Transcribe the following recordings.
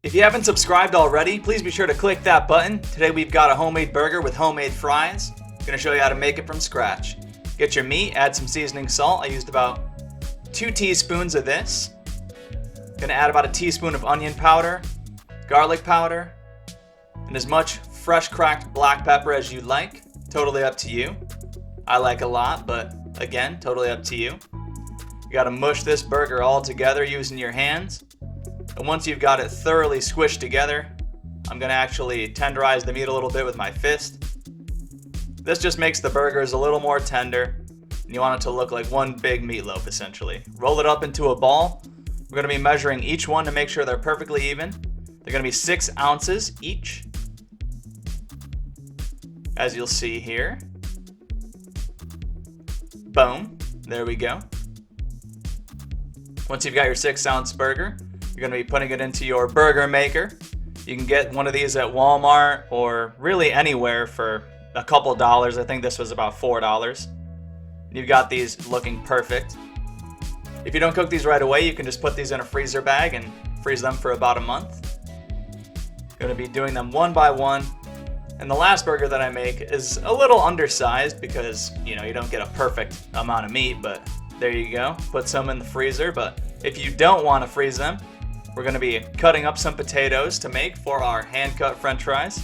If you haven't subscribed already, please be sure to click that button. Today we've got a homemade burger with homemade fries. I'm gonna show you how to make it from scratch. Get your meat, add some seasoning salt. I used about 2 teaspoons of this. Gonna add about a teaspoon of onion powder, garlic powder, and as much fresh cracked black pepper as you like. Totally up to you. I like a lot, but again, totally up to you. You gotta mush this burger all together using your hands. And once you've got it thoroughly squished together, I'm gonna actually tenderize the meat a little bit with my fist. This just makes the burgers a little more tender, and you want it to look like one big meatloaf essentially. Roll it up into a ball. We're gonna be measuring each one to make sure they're perfectly even. They're gonna be 6 ounces each, as you'll see here. Boom, there we go. Once you've got your 6-ounce burger, you're going to be putting it into your burger maker. You can get one of these at Walmart or really anywhere for a couple dollars. I think this was about $4. You've got these looking perfect. If you don't cook these right away, you can just put these in a freezer bag and freeze them for about a month. Going to be doing them one by one. And the last burger that I make is a little undersized because, you don't get a perfect amount of meat, but there you go. Put some in the freezer, but if you don't want to freeze them, we're going to be cutting up some potatoes to make for our hand-cut french fries.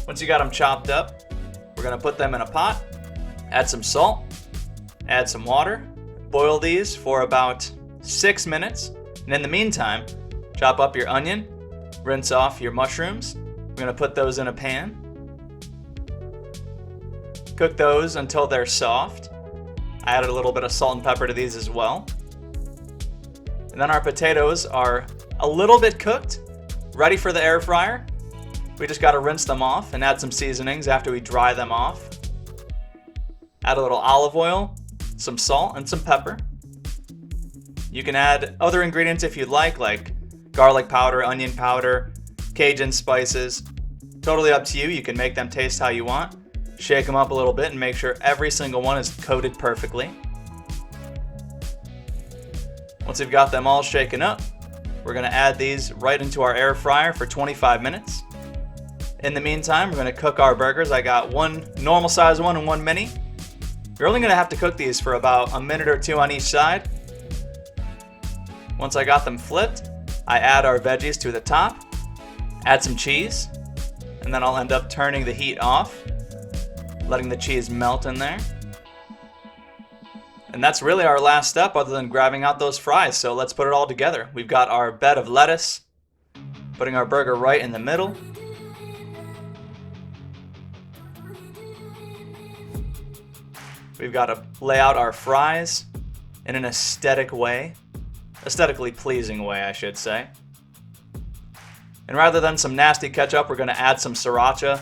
Once you got them chopped up, we're going to put them in a pot, add some salt, add some water, boil these for about 6 minutes, and in the meantime, chop up your onion, rinse off your mushrooms. We're going to put those in a pan. Cook those until they're soft. I added a little bit of salt and pepper to these as well. And then our potatoes are a little bit cooked, ready for the air fryer. We just got to rinse them off and add some seasonings after we dry them off. Add a little olive oil, some salt, and some pepper. You can add other ingredients if you'd like garlic powder, onion powder, Cajun spices. Totally up to you. You can make them taste how you want. Shake them up a little bit and make sure every single one is coated perfectly. Once we've got them all shaken up, we're going to add these right into our air fryer for 25 minutes. In the meantime, we're going to cook our burgers. I got one normal size one and one mini. You're only going to have to cook these for about a minute or 2 on each side. Once I got them flipped, I add our veggies to the top, add some cheese, and then I'll end up turning the heat off, letting the cheese melt in there. And that's really our last step other than grabbing out those fries. So let's put it all together. We've got our bed of lettuce, putting our burger right in the middle. We've got to lay out our fries in an aesthetically pleasing way, I should say. And rather than some nasty ketchup, we're going to add some sriracha.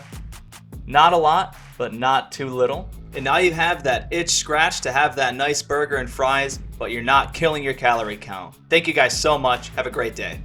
Not a lot, but not too little. And now you have that itch scratched to have that nice burger and fries, but you're not killing your calorie count. Thank you guys so much. Have a great day.